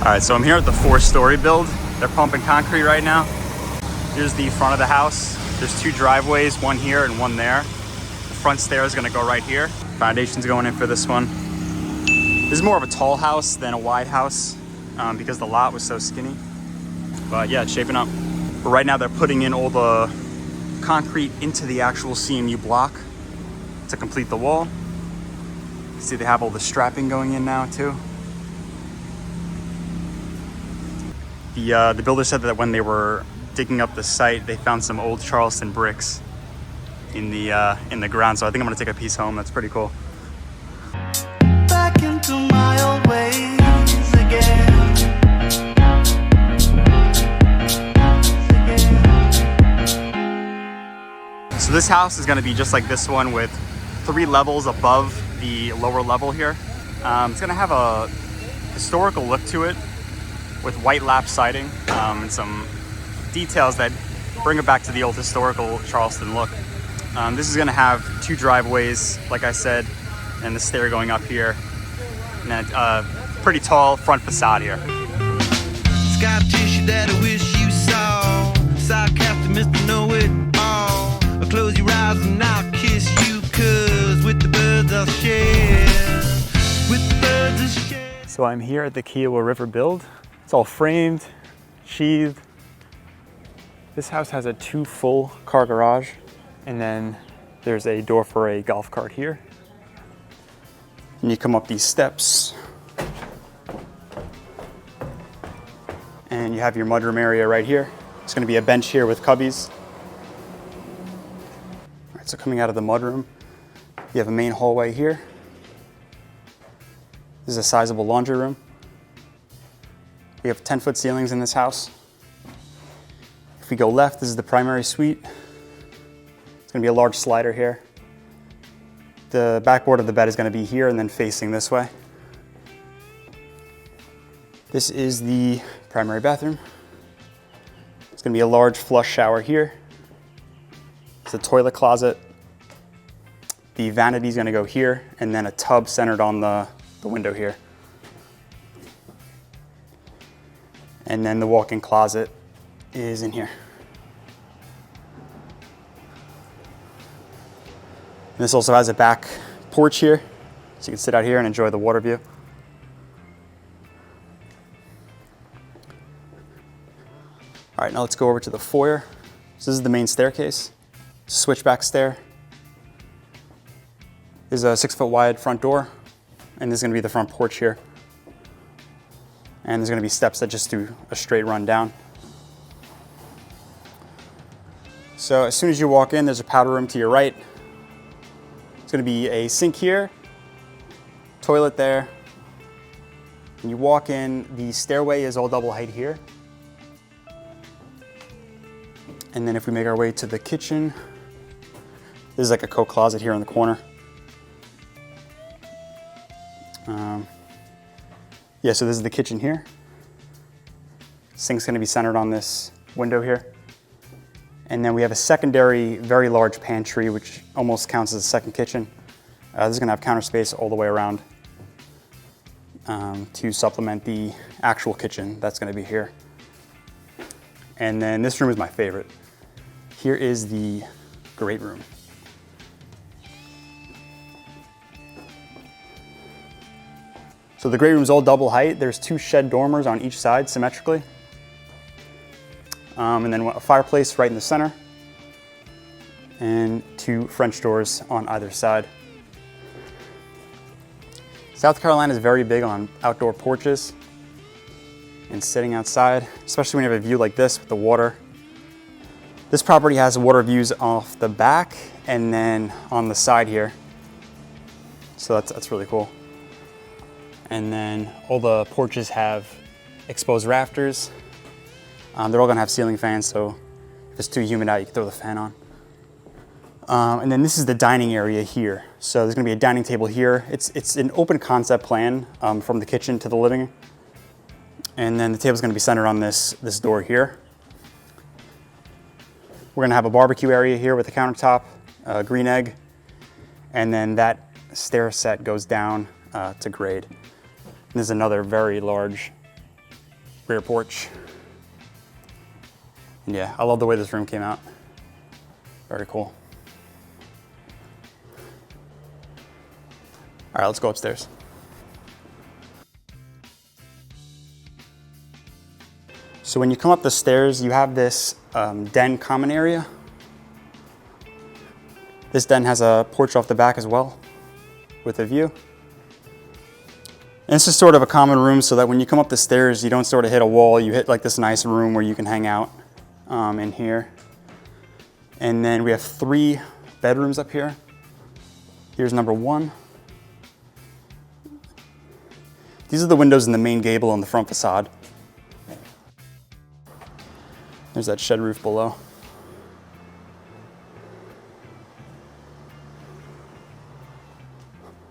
All right, so I'm here at the 4-story build. They're pumping concrete right now. Here's the front of the house. There's 2 driveways, one here and one there. The front stair is gonna go right here. Foundation's going in for this one. This is more of a tall house than a wide house because the lot was so skinny. But yeah, it's shaping up. But right now they're putting in all the concrete into the actual CMU block to complete the wall. You see they have all the strapping going in now too. The builder said that when they were digging up the site, they found some old Charleston bricks in the ground. So I think I'm gonna take a piece home. That's pretty cool. Back into my old ways again. So this house is gonna be just like this one with 3 levels above the lower level here. It's gonna have a historical look to it with white lap siding and some details that bring it back to the old historical Charleston look. This is gonna have 2 driveways, like I said, and the stair going up here, and then a pretty tall front facade here. Scar tissue that I wish you saw. Sarcastic Mr. Know-It-All. Close your eyes and I'll kiss you, 'cause with the birds I'll share. With the birds I'll share. So I'm here at the Kiowa River build. It's all framed, sheathed. This house has a 2 full car garage, and then there's a door for a golf cart here. And you come up these steps, and you have your mudroom area right here. It's gonna be a bench here with cubbies. All right, so coming out of the mudroom, you have a main hallway here. This is a sizable laundry room. We have 10-foot ceilings in this house. If we go left, this is the primary suite. It's gonna be a large slider here. The backboard of the bed is gonna be here and then facing this way. This is the primary bathroom. It's gonna be a large flush shower here. It's a toilet closet. The vanity is gonna go here, and then a tub centered on the window here. And then the walk-in closet is in here. And this also has a back porch here, so you can sit out here and enjoy the water view. All right, now let's go over to the foyer. So this is the main staircase. It's a switchback stair. There's a 6-foot wide front door, and this is gonna be the front porch here. And there's gonna be steps that just do a straight run down. So as soon as you walk in, there's a powder room to your right. It's gonna be a sink here, toilet there. And you walk in, the stairway is all double height here. And then if we make our way to the kitchen, there's like a coat closet here in the corner. Yeah, so this is the kitchen here. Sink's gonna be centered on this window here. And then we have a secondary, very large pantry, which almost counts as a second kitchen. This is gonna have counter space all the way around to supplement the actual kitchen that's gonna be here. And then this room is my favorite. Here is the great room. So the great room is all double height. There's 2 shed dormers on each side symmetrically. And then a fireplace right in the center. And 2 French doors on either side. South Carolina is very big on outdoor porches and sitting outside, especially when you have a view like this with the water. This property has water views off the back and then on the side here. So that's really cool. And then all the porches have exposed rafters. They're all gonna have ceiling fans, so if it's too humid out, you can throw the fan on. And then this is the dining area here. So there's gonna be a dining table here. It's an open concept plan from the kitchen to the living room. And then the table's gonna be centered on this door here. We're gonna have a barbecue area here with a countertop, green egg, and then that stair set goes down to grade. And there's another very large rear porch. And yeah, I love the way this room came out. Very cool. All right, let's go upstairs. So when you come up the stairs, you have this den common area. This den has a porch off the back as well with a view. And this is sort of a common room so that when you come up the stairs, you don't sort of hit a wall. You hit like this nice room where you can hang out in here. And then we have 3 bedrooms up here. Here's number 1. These are the windows in the main gable on the front facade. There's that shed roof below.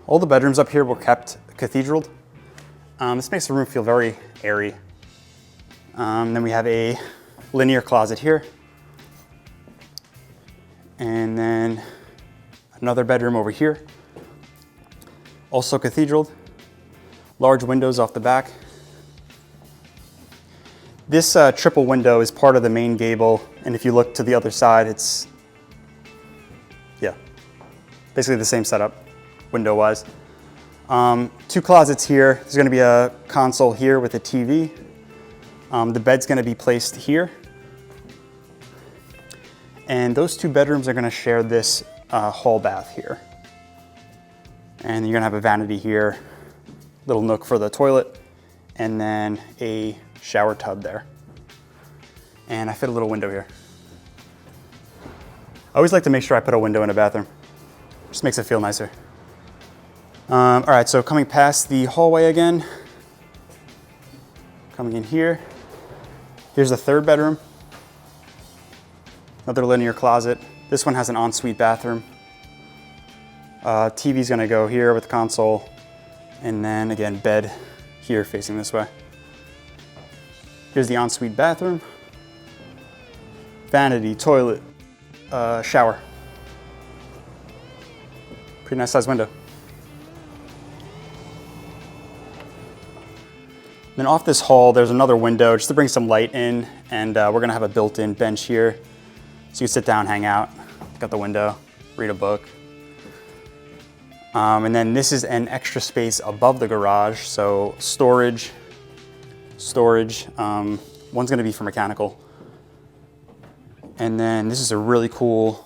All the bedrooms up here were kept cathedraled. This makes the room feel very airy. Then we have a linear closet here. And then another bedroom over here. Also cathedraled. Large windows off the back. This triple window is part of the main gable. And if you look to the other side, it's, yeah, basically the same setup window-wise. 2 closets here. There's going to be a console here with a TV. The bed's going to be placed here. And those 2 bedrooms are going to share this hall bath here. And you're going to have a vanity here, little nook for the toilet, and then a shower tub there. And I fit a little window here. I always like to make sure I put a window in a bathroom. Just makes it feel nicer. All right, so coming past the hallway again, coming in here, here's the 3rd bedroom. Another linear closet. This one has an ensuite bathroom. TV's gonna go here with the console, and then again, bed here facing this way. Here's the ensuite bathroom. Vanity, toilet, shower. Pretty nice sized window. Then off this hall, there's another window just to bring some light in, and we're gonna have a built-in bench here. So you can sit down, hang out, look out the window, read a book. And then this is an extra space above the garage. So storage. One's gonna be for mechanical. And then this is a really cool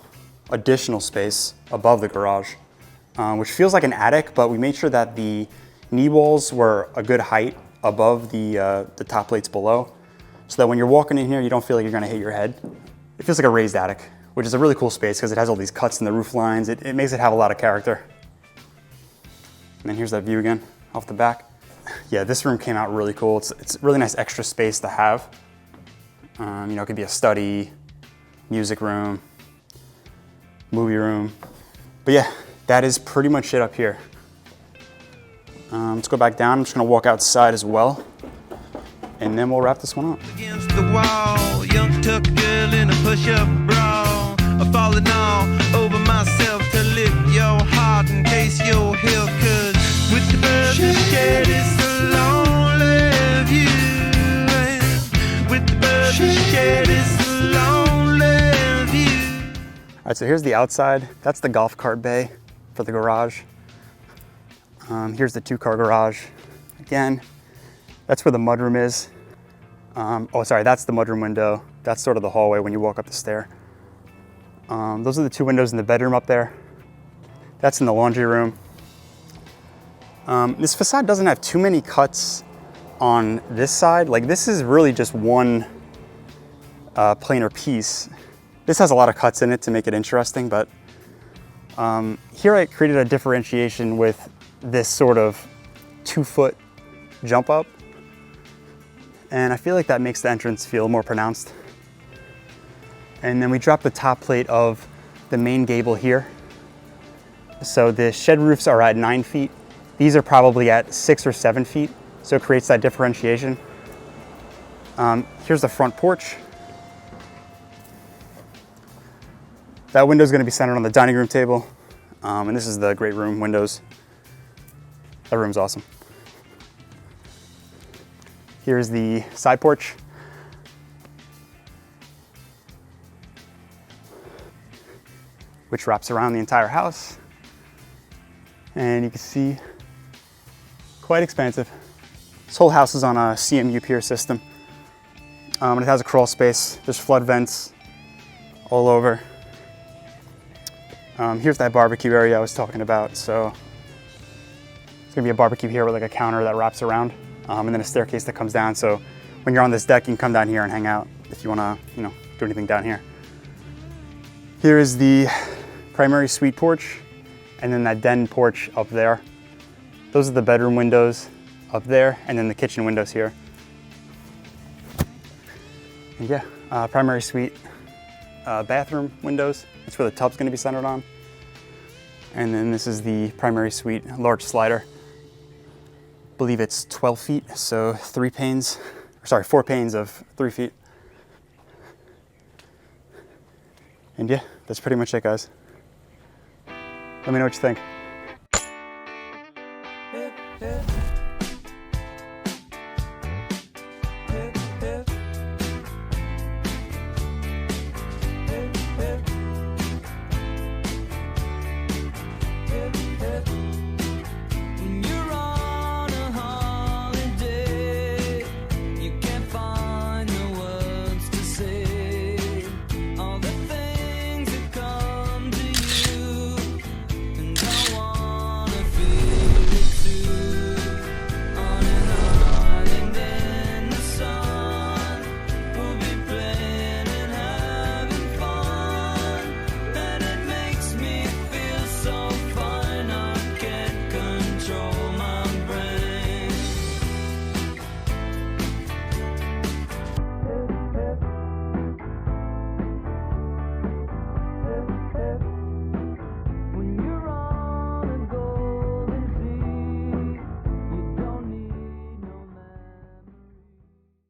additional space above the garage, which feels like an attic, but we made sure that the knee walls were a good height above the top plates below, so that when you're walking in here, you don't feel like you're gonna hit your head. It feels like a raised attic, which is a really cool space because it has all these cuts in the roof lines. It makes it have a lot of character. And then here's that view again, off the back. Yeah, this room came out really cool. It's a really nice extra space to have. You know, it could be a study, music room, movie room. But yeah, that is pretty much it up here. Let's go back down. I'm just gonna walk outside as well, and then we'll wrap this one up. Against the wall, young tuck girl in a push-up bra. I'm falling all over myself to lift your heart in case you're here. 'Cause with the birds that shed, it's a lonely view. And with the birds that shed, it's a lonely view. All right, so here's the outside. That's the golf cart bay for the garage. Here's the 2-car garage. Again, that's where the mudroom is. Oh, sorry, that's the mudroom window. That's sort of the hallway when you walk up the stair. Those are the 2 windows in the bedroom up there. That's in the laundry room. This facade doesn't have too many cuts on this side. Like, this is really just one planar piece. This has a lot of cuts in it to make it interesting, but here I created a differentiation with this sort of 2-foot jump up. And I feel like that makes the entrance feel more pronounced. And then we drop the top plate of the main gable here. So the shed roofs are at 9 feet. These are probably at 6 or 7 feet. So it creates that differentiation. Here's the front porch. That window is going to be centered on the dining room table. And this is the great room windows. That room's awesome. Here's the side porch. Which wraps around the entire house. And you can see, quite expansive. This whole house is on a CMU pier system. And it has a crawl space. There's flood vents all over. Here's that barbecue area I was talking about. So it's gonna be a barbecue here with like a counter that wraps around, and then a staircase that comes down. So when you're on this deck, you can come down here and hang out if you wanna, do anything down here. Here is the primary suite porch, and then that den porch up there. Those are the bedroom windows up there, and then the kitchen windows here. And yeah, primary suite bathroom windows. That's where the tub's gonna be centered on. And then this is the primary suite large slider. I believe it's 12 feet, so 4 panes of 3 feet. And yeah, that's pretty much it, guys. Let me know what you think.